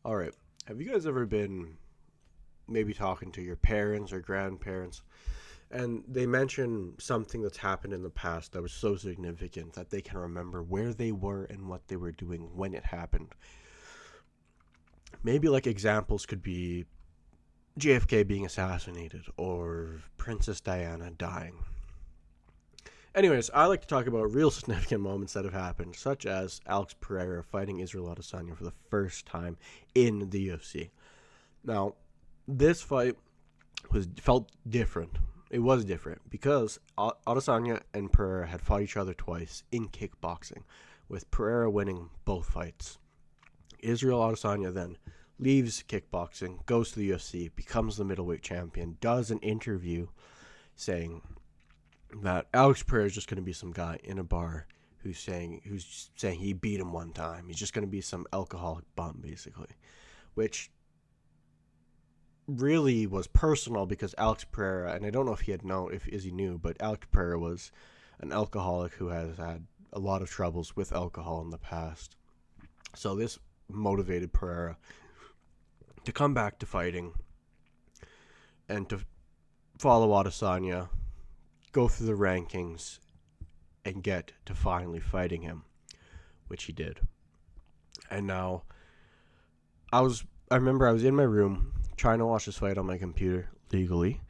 All right. Have you guys ever been maybe talking to your parents or grandparents and they mention something that's happened in the past that was so significant that they can remember where they were and what they were doing when it happened? Maybe like examples could be JFK being assassinated or Princess Diana dying. Anyways, I like to talk about real significant moments that have happened, such as Alex Pereira fighting Israel Adesanya for the first time in the UFC. Now, this fight was felt different. It was different because Adesanya and Pereira had fought each other twice in kickboxing, with Pereira winning both fights. Israel Adesanya then leaves kickboxing, goes to the UFC, becomes the middleweight champion, does an interview saying that Alex Pereira is just going to be some guy in a bar who's saying he beat him one time. He's just going to be some alcoholic bum, basically, which really was personal because Alex Pereira, and I don't know if he had known, if Izzy knew, but Alex Pereira was an alcoholic who has had a lot of troubles with alcohol in the past. So this motivated Pereira to come back to fighting and to follow Adesanya, go through the rankings, and get to finally fighting him, which he did. And now I remember I was in my room trying to watch this fight on my computer legally,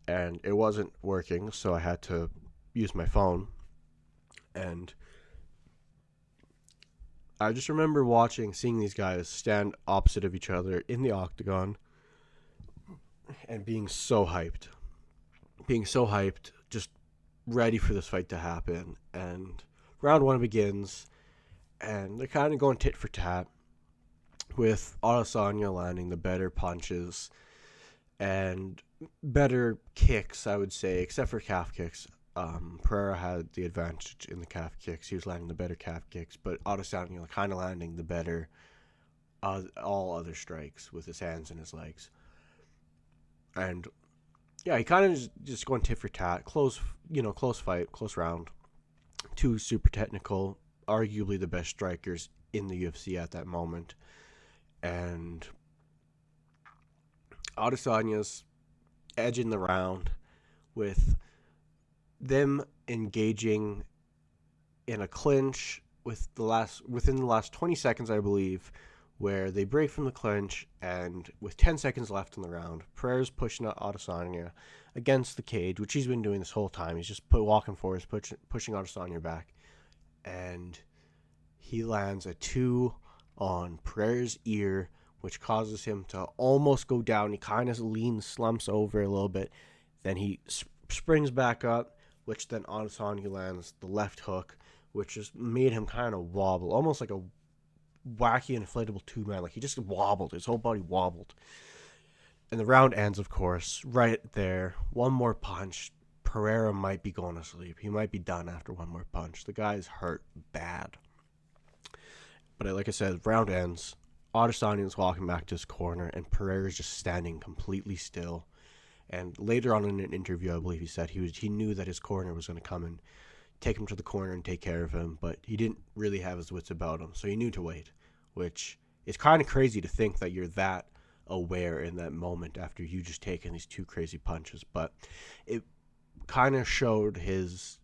and it wasn't working, so I had to use my phone. And I just remember seeing these guys stand opposite of each other in the octagon and being so hyped, just ready for this fight to happen. And round one begins, and they're kind of going tit for tat, with Adesanya landing the better punches and better kicks, I would say, except for calf kicks. Pereira had the advantage in the calf kicks. He was landing the better calf kicks, but Adesanya kind of landing the better all other strikes with his hands and his legs. And yeah, he kind of just going tit for tat. Close fight, close round. Two super technical, arguably the best strikers in the UFC at that moment. And Adesanya's edging the round with them engaging in a clinch within the last 20 seconds, I believe, where they break from the clinch, and with 10 seconds left in the round, Pereira's pushing Adesanya against the cage, which he's been doing this whole time. He's just walking forward, pushing Adesanya back, and he lands a two on Pereira's ear, which causes him to almost go down. He kind of slumps over a little bit. Then he springs back up, which then Adesanya lands the left hook, which just made him kind of wobble, almost like a wacky inflatable tube man. Like he just wobbled. His whole body wobbled. And the round ends, of course, right there. One more punch. Pereira might be going to sleep. He might be done after one more punch. The guy's hurt bad. But like I said, round ends. Adesanya's walking back to his corner, and Pereira's just standing completely still. And later on in an interview, I believe he said he knew that his corner was going to come and take him to the corner and take care of him, but he didn't really have his wits about him, so he knew to wait, which is kind of crazy to think that you're that aware in that moment after you just taken these two crazy punches. But it kind of showed his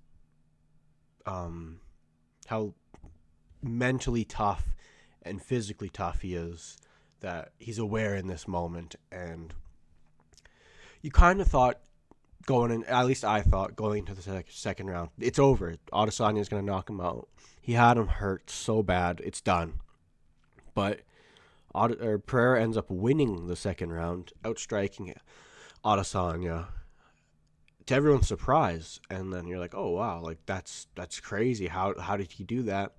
how mentally tough and physically tough he is, that he's aware in this moment. And you kind of thought going in, at least I thought going into the second round, it's over. Adesanya is going to knock him out. He had him hurt so bad, it's done. But Pereira ends up winning the second round, outstriking Adesanya to everyone's surprise. And then you're like, oh wow, like that's crazy. How did he do that?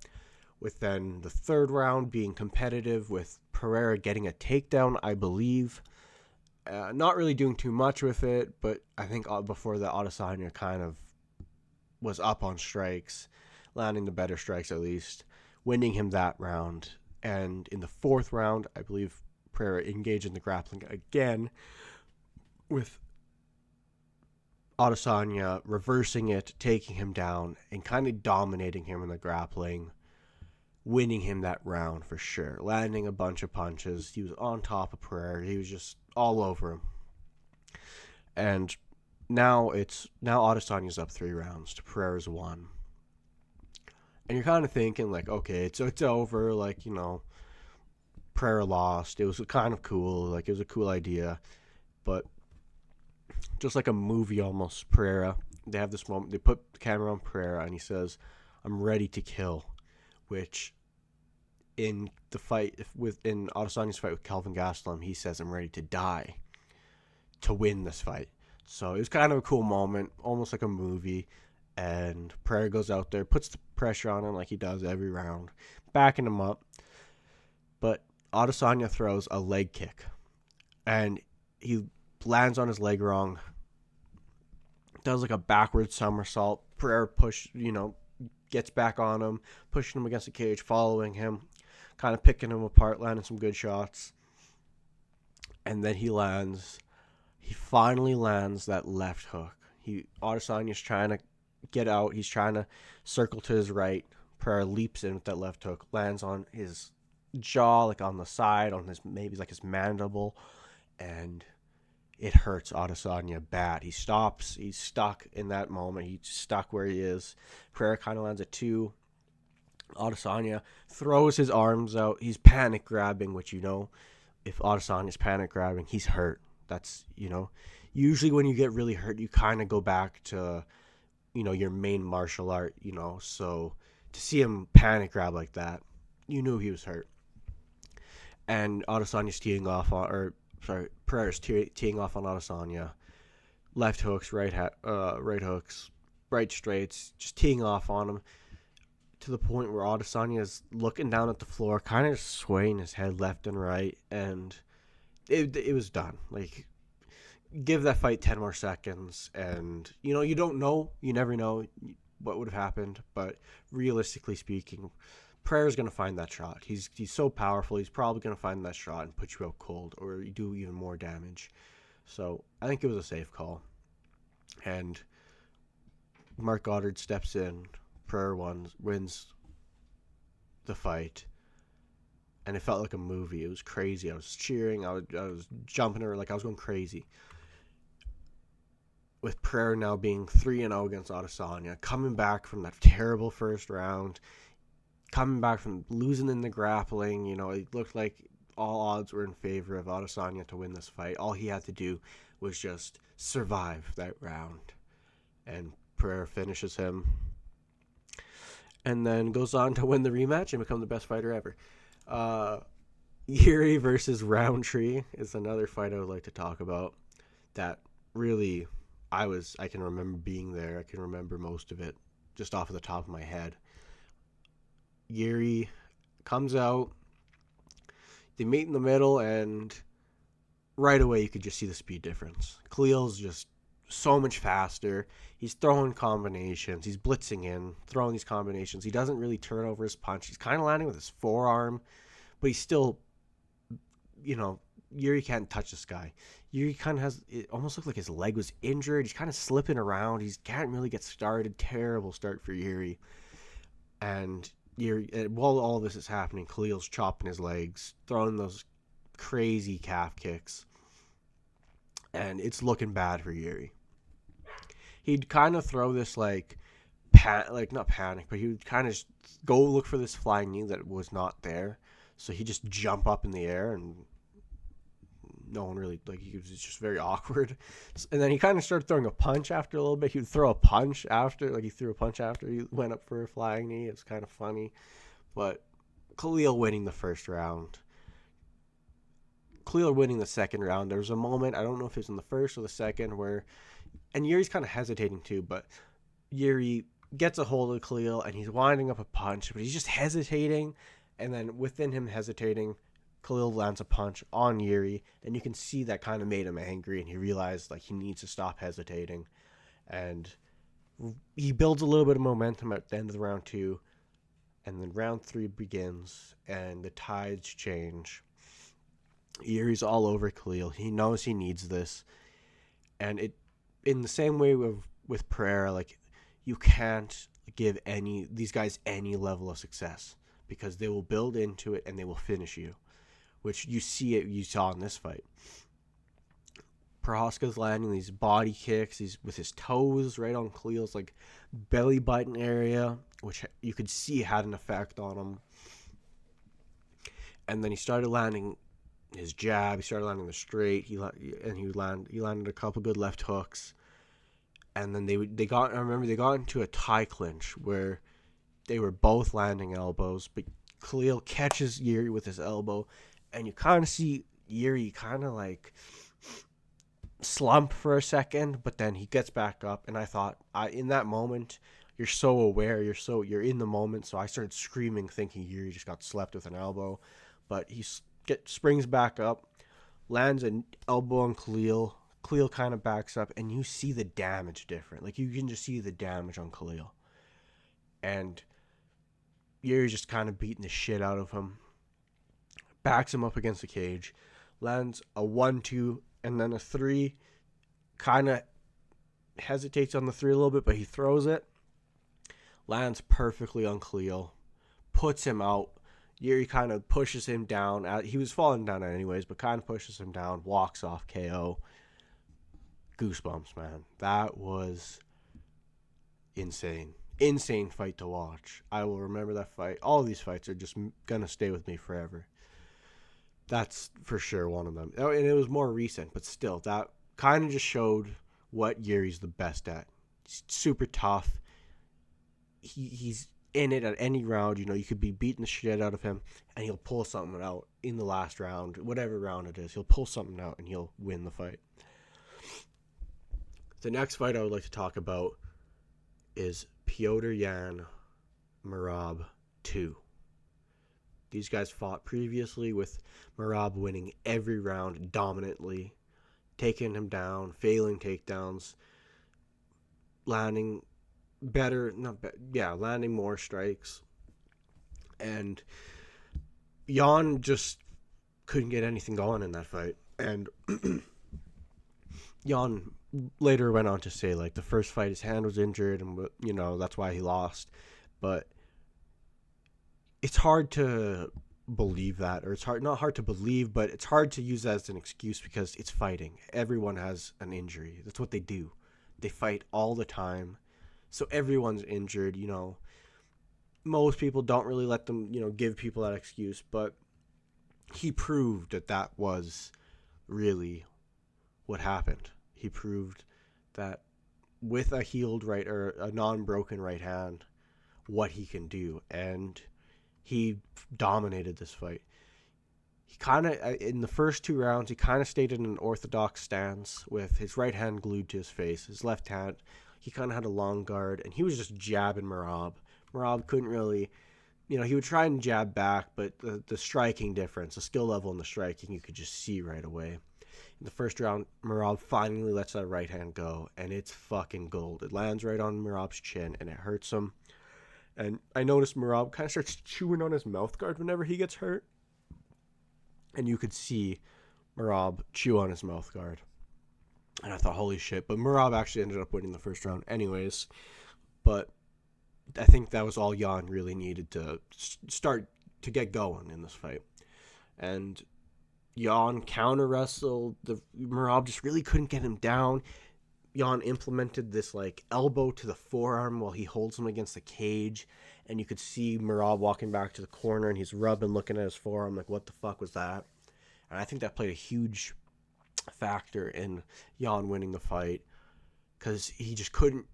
With then the third round being competitive, with Pereira getting a takedown, I believe. Not really doing too much with it, but I think before that, Adesanya kind of was up on strikes, landing the better strikes at least, winning him that round. And in the fourth round, I believe Pereira engaged in the grappling again, with Adesanya reversing it, taking him down, and kind of dominating him in the grappling, winning him that round for sure, landing a bunch of punches. He was on top of Pereira. He was just all over him. And now Adesanya's up 3 rounds to Pereira's 1. And you're kind of thinking like, okay, it's over. Like, Pereira lost. It was kind of cool. Like, it was a cool idea. But just like a movie almost, Pereira, they have this moment. They put the camera on Pereira and he says, "I'm ready to kill," which in the fight in Adesanya's fight with Kelvin Gastelum, he says, "I'm ready to die to win this fight." So it was kind of a cool moment, almost like a movie. And Pereira goes out there, puts the pressure on him like he does every round, backing him up. But Adesanya throws a leg kick, and he lands on his leg wrong, does like a backward somersault. Pereira gets back on him, pushing him against the cage, following him, kind of picking him apart, landing some good shots. And then he finally lands that left hook. Adesanya's trying to get out. He's trying to circle to his right. Pereira leaps in with that left hook, lands on his jaw, like on the side, on his maybe like his mandible, and it hurts Adesanya bad. He stops. He's stuck in that moment. He's stuck where he is. Pereira kind of lands a 2. Adesanya throws his arms out. He's panic grabbing, which if Adesanya's panic grabbing, he's hurt. That's, usually when you get really hurt, you kind of go back to, your main martial art, So to see him panic grab like that, you knew he was hurt. And Adesanya's Pereira's teeing off on Adesanya. Left hooks, right hooks, right straights, just teeing off on him to the point where Adesanya is looking down at the floor, kind of swaying his head left and right, and it was done. Like, give that fight 10 more seconds, and you don't know, you never know what would have happened, but realistically speaking, Pereira's going to find that shot. He's so powerful. He's probably going to find that shot and put you out cold or do even more damage. So I think it was a safe call. And Marc Goddard steps in. Pereira wins the fight. And it felt like a movie. It was crazy. I was cheering. I was jumping around like I was going crazy. With Pereira now being 3-0 against Adesanya, coming back from that terrible first round, coming back from losing in the grappling, it looked like all odds were in favor of Adesanya to win this fight. All he had to do was just survive that round. And Pereira finishes him. And then goes on to win the rematch and become the best fighter ever. Yuri versus Roundtree is another fight I would like to talk about. That really, I can remember being there. I can remember most of it just off of the top of my head. Yuri comes out, they meet in the middle, and right away you could just see the speed difference. Khalil's just so much faster. He's throwing combinations. He's blitzing in, throwing these combinations. He doesn't really turn over his punch. He's kind of landing with his forearm, but he's still, Yuri can't touch this guy. Yuri kind of it almost looked like his leg was injured. He's kind of slipping around. He can't really get started. Terrible start for Yuri. And while all this is happening, Khalil's chopping his legs, throwing those crazy calf kicks, and it's looking bad for Yuri. He'd kind of throw this not panic, but he would kind of go look for this flying knee that was not there. So he'd just jump up in the air, and no one really, he was just very awkward. And then he kind of started throwing a punch after a little bit. He would throw a punch after, he threw a punch after he went up for a flying knee. It's kind of funny. But Khalil winning the first round. Khalil winning the second round. There was a moment, I don't know if it was in the first or the second, and Yuri's kind of hesitating too, but Yuri gets a hold of Khalil, and he's winding up a punch, but he's just hesitating. And then within him hesitating, Khalil lands a punch on Yuri, and you can see that kind of made him angry, and he realized he needs to stop hesitating. And he builds a little bit of momentum at the end of the round 2, and then round 3 begins, and the tides change. Yuri's all over Khalil. He knows he needs this, and it in the same way with Pereira, you can't give these guys any level of success because they will build into it and they will finish you, which you saw in this fight. Prochazka's landing these body kicks, with his toes right on Khalil's like belly button area, which you could see had an effect on him. And then he started landing his jab. He started landing the straight. He landed a couple good left hooks. And then they got into a tie clinch where they were both landing elbows, but Khalil catches Yuri with his elbow, and you kind of see Yuri kind of like slump for a second, but then he gets back up. And I thought, in that moment, you're so aware, you're in the moment. So I started screaming, thinking Yuri just got slept with an elbow, but he springs back up, lands an elbow on Khalil. Khalil kind of backs up, and you see the damage different. Like, you can just see the damage on Khalil. And Yuri's just kind of beating the shit out of him. Backs him up against the cage. Lands a 1-2 and then a 3. Kind of hesitates on the 3 a little bit, but he throws it. Lands perfectly on Khalil. Puts him out. Yuri kind of pushes him down. He was falling down anyways, but kind of pushes him down. Walks off KO. Goosebumps, man. That was insane. Insane fight to watch. I will remember that fight. All of these fights are just going to stay with me forever. That's for sure one of them. Oh, and it was more recent, but still, that kind of just showed what Yuri's the best at. He's super tough. He's in it at any round. You could be beating the shit out of him, and he'll pull something out in the last round, whatever round it is. He'll pull something out, and he'll win the fight. The next fight I would like to talk about is Petr Yan Merab 2. These guys fought previously with Merab winning every round dominantly, taking him down, failing takedowns, landing more strikes. And Yan just couldn't get anything going in that fight. And Yan later went on to say, like, the first fight his hand was injured and that's why he lost. But it's hard to believe that, or not hard to believe, but it's hard to use that as an excuse because it's fighting. Everyone has an injury. That's what they do. They fight all the time. So everyone's injured, Most people don't really let them, give people that excuse, but he proved that was really what happened. He proved that with a healed right, or a non-broken right hand, what he can do, and he dominated this fight. He kind of, in the first 2 rounds, he kind of stayed in an orthodox stance with his right hand glued to his face. His left hand, he kind of had a long guard, and he was just jabbing Merab. Merab couldn't really, he would try and jab back, but the striking difference, the skill level in the striking, you could just see right away. In the first round, Merab finally lets that right hand go, and it's fucking gold. It lands right on Merab's chin, and it hurts him. And I noticed Merab kind of starts chewing on his mouth guard whenever he gets hurt. And you could see Merab chew on his mouth guard. And I thought, holy shit. But Merab actually ended up winning the first round anyways. But I think that was all Yan really needed to start to get going in this fight. And Yan counter-wrestled. Merab just really couldn't get him down. Yan implemented this like elbow to the forearm while he holds him against the cage, and you could see Merab walking back to the corner, and he's rubbing, looking at his forearm like, what the fuck was that? And I think that played a huge factor in Yan winning the fight, because he just couldn't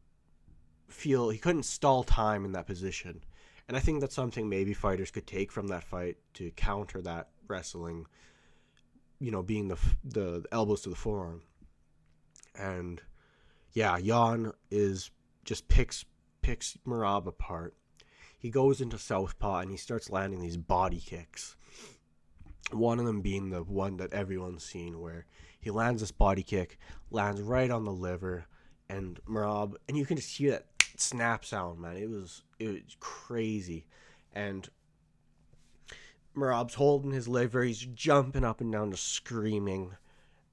stall time in that position. And I think that's something maybe fighters could take from that fight to counter that wrestling, being the elbows to the forearm. And yeah, Yan just picks Merab apart. He goes into southpaw and he starts landing these body kicks. One of them being the one that everyone's seen, where he lands this body kick, lands right on the liver, and Merab, and you can just hear that snap sound, man. It was crazy. And Merab's holding his liver. He's jumping up and down, just screaming.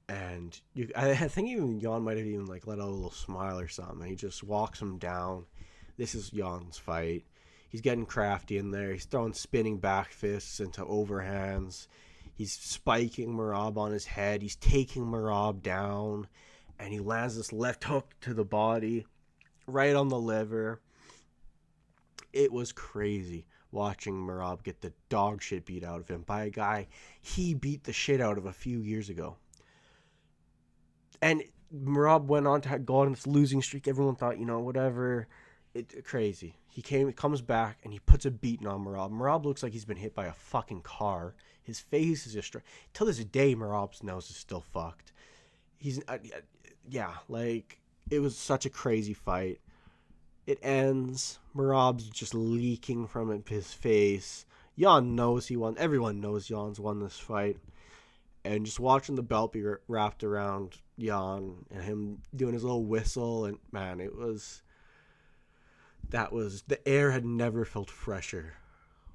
And I think even Yan might have even like let out a little smile or something. He just walks him down. This is Yan's fight. He's getting crafty in there. He's throwing spinning back fists into overhands. He's spiking Merab on his head. He's taking Merab down. And he lands this left hook to the body, right on the liver. It was crazy watching Merab get the dog shit beat out of him by a guy he beat the shit out of a few years ago. And Merab went on to go on this losing streak. Everyone thought, whatever. Crazy. He comes back, and he puts a beating on Merab. Merab looks like he's been hit by a fucking car. His face is just... Till this day, Merab's nose is still fucked. It was such a crazy fight. It ends. Merab's just leaking from his face. Jan knows he won. Everyone knows Jan's won this fight. And just watching the belt be wrapped around Jan and him doing his little whistle, and man, the air had never felt fresher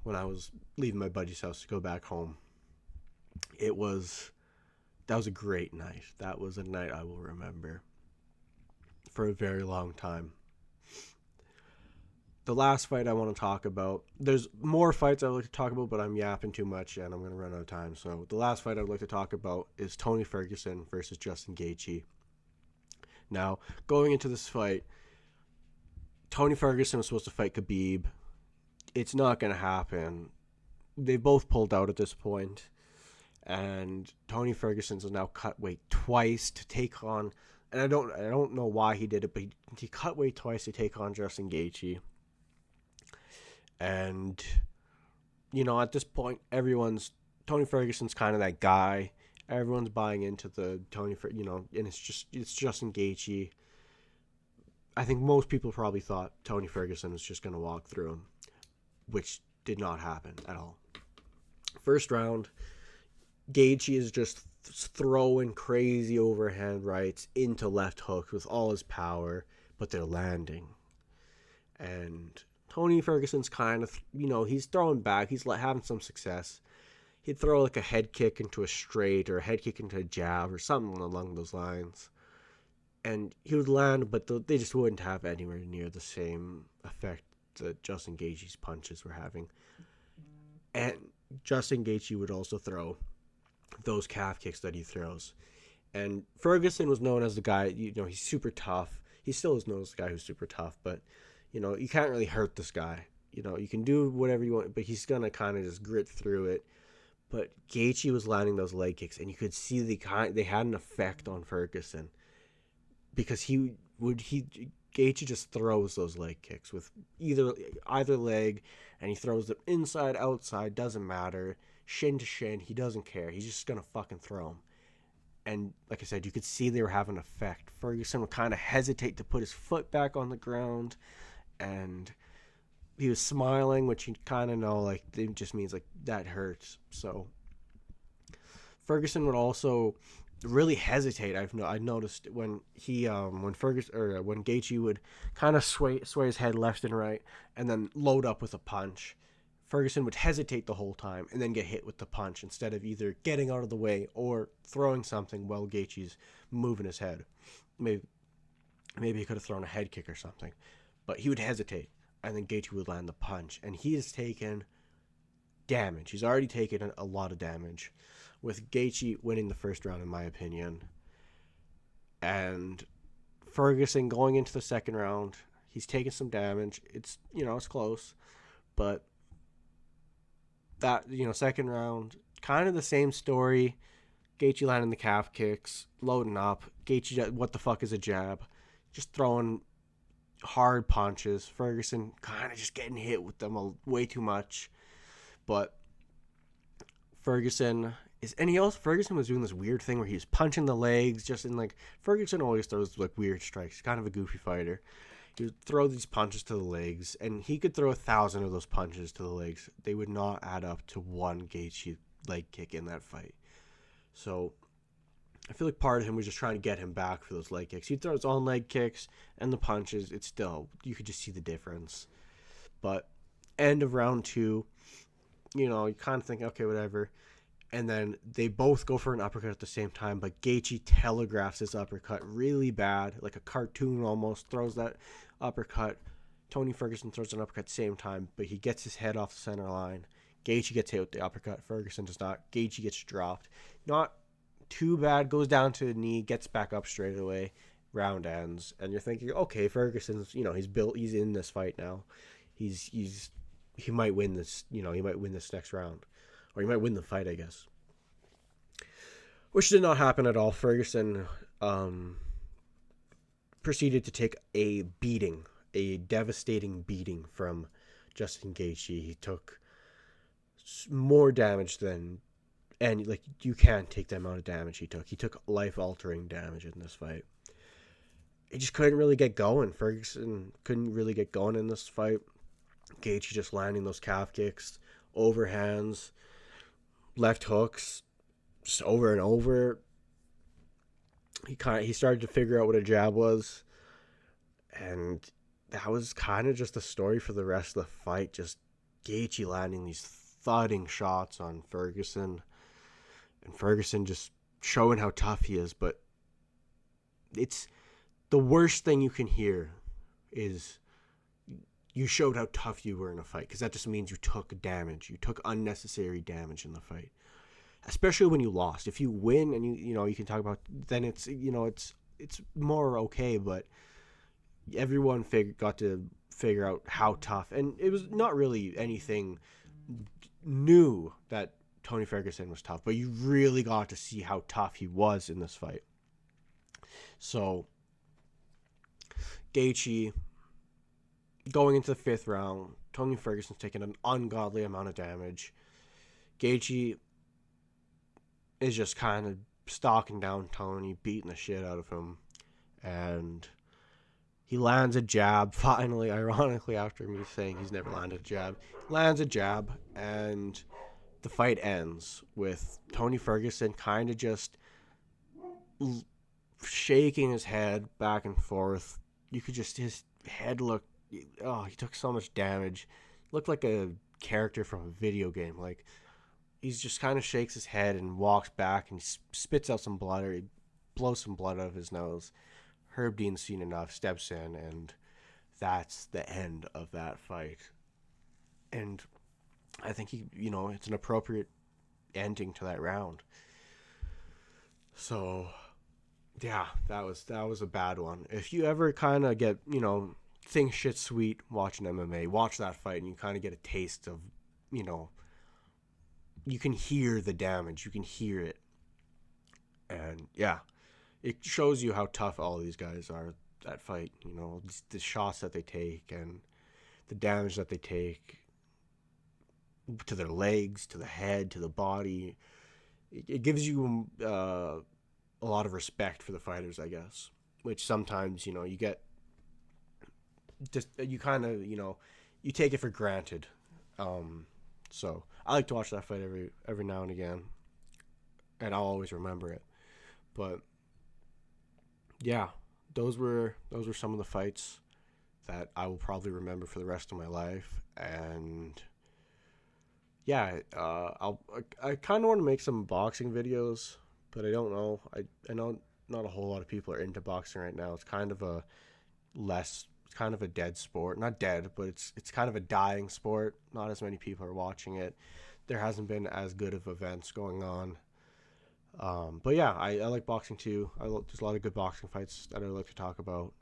when I was leaving my buddy's house to go back home. That was a great night. That was a night I will remember for a very long time. The last fight I want to talk about, there's more fights I would like to talk about, but I'm yapping too much and I'm going to run out of time. So the last fight I would like to talk about is Tony Ferguson versus Justin Gaethje. Now, going into this fight, Tony Ferguson was supposed to fight Khabib. It's not going to happen. They both pulled out at this point. And Tony Ferguson's now cut weight twice to take on, and I don't know why he did it, but he cut weight twice to take on Justin Gaethje. And, at this point, Tony Ferguson's kind of that guy. Everyone's buying into the and it's Justin Gaethje. I think most people probably thought Tony Ferguson was just going to walk through him, which did not happen at all. First round, Gaethje is just throwing crazy overhand rights into left hooks with all his power, but they're landing. And Tony Ferguson's kind of, he's throwing back. He's having some success. He'd throw like a head kick into a straight or a head kick into a jab or something along those lines. And he would land, but they just wouldn't have anywhere near the same effect that Justin Gaethje's punches were having. And Justin Gaethje would also throw those calf kicks that he throws. And Ferguson was known as the guy, he's super tough. He still is known as the guy who's super tough, but, you can't really hurt this guy. You can do whatever you want, but he's going to kind of just grit through it. But Gaethje was landing those leg kicks, and you could see they had an effect on Ferguson. Because Gaethje just throws those leg kicks with either leg, and he throws them inside, outside, doesn't matter, shin to shin, he doesn't care. He's just gonna fucking throw them. And like I said, you could see they were having an effect. Ferguson would kind of hesitate to put his foot back on the ground, and he was smiling, which you kind of know, like, it just means like that hurts. So Ferguson would also really hesitate. I noticed when Gaethje would kind of sway his head left and right and then load up with a punch, Ferguson would hesitate the whole time and then get hit with the punch instead of either getting out of the way or throwing something while Gaethje's moving his head. Maybe he could have thrown a head kick or something, but he would hesitate and then Gaethje would land the punch, and he has taken damage. He's already taken a lot of damage, with Gaethje winning the first round, in my opinion. And Ferguson going into the second round, he's taken some damage. It's, it's close. But that, second round, kind of the same story. Gaethje landing the calf kicks, loading up. Gaethje, what the fuck is a jab? Just throwing hard punches. Ferguson kind of just getting hit with them way too much. But Ferguson was doing this weird thing where he was punching the legs, Ferguson always throws like weird strikes. He's kind of a goofy fighter. He would throw these punches to the legs, and he could throw 1,000 of those punches to the legs. They would not add up to one Gaethje leg kick in that fight. So I feel like part of him was just trying to get him back for those leg kicks. He'd throw his own leg kicks and the punches. It's still, you could just see the difference. But end of round 2, you kind of think, okay, whatever. And then they both go for an uppercut at the same time, but Gaethje telegraphs his uppercut really bad, like a cartoon almost, throws that uppercut Tony Ferguson throws an uppercut same time, but he gets his head off the center line. Gaethje gets hit with the uppercut. Ferguson does not. Gaethje gets dropped. Not too bad. Goes down to the knee, gets back up straight away. Round ends, and you're thinking, okay, Ferguson's, he's built. He's in this fight now. He might win this. He might win this next round, or he might win the fight, I guess. Which did not happen at all. Ferguson proceeded to take a beating, a devastating beating from Justin Gaethje. He took more damage than, and like, you can't take the amount of damage he took. He took life-altering damage in this fight. He just couldn't really get going. Ferguson couldn't really get going in this fight. Gaethje just landing those calf kicks, overhands, left hooks, just over and over. He started to figure out what a jab was, and that was kind of just the story for the rest of the fight. Just Gaethje landing these thudding shots on Ferguson, and Ferguson just showing how tough he is. But it's the worst thing you can hear is you showed how tough you were in a fight, because that just means you took damage. You took unnecessary damage in the fight, especially when you lost. If you win and you can talk about, then it's more okay. But everyone got to figure out how tough, and it was not really anything new that Tony Ferguson was tough, but you really got to see how tough he was in this fight. So Gaethje, going into the 5th round, Tony Ferguson's taking an ungodly amount of damage. Gaethje is just kind of stalking down Tony, beating the shit out of him, and he lands a jab, finally, ironically, after me saying he's never landed a jab. Lands a jab, and the fight ends with Tony Ferguson kind of just shaking his head back and forth. You could just, his head looked, he took so much damage. Looked like a character from a video game. Like, he's just kind of shakes his head and walks back, and he spits out some blood, or he blows some blood out of his nose. Herb Dean's seen enough, steps in, and that's the end of that fight. And I think it's an appropriate ending to that round. So, yeah, that was a bad one. If you ever kind of get, think shit sweet watching MMA, watch that fight, and you kind of get a taste of, you can hear the damage, you can hear it. And yeah, it shows you how tough all these guys are, that fight, the shots that they take and the damage that they take to their legs, to the head, to the body. It gives you a lot of respect for the fighters, I guess, which sometimes, you get, just, you kind of, you take it for granted. So I like to watch that fight every now and again, and I'll always remember it. But yeah, those were some of the fights that I will probably remember for the rest of my life. And yeah, I kind of want to make some boxing videos, but I don't know. I know not a whole lot of people are into boxing right now. It's kind of a dead sport. Not dead, but it's kind of a dying sport. Not as many people are watching it. There hasn't been as good of events going on. But yeah, I like boxing too. There's a lot of good boxing fights that I like to talk about.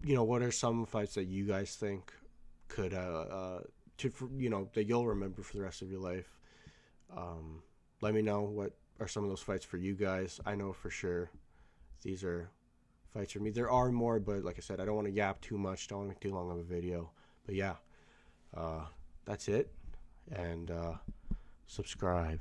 What are some fights that you guys think could that you'll remember for the rest of your life? Let me know what are some of those fights for you guys. I know for sure these are fights for me. There are more, but like I said, I don't want to yap too much. Don't want to make too long of a video. But yeah, that's it. And subscribe.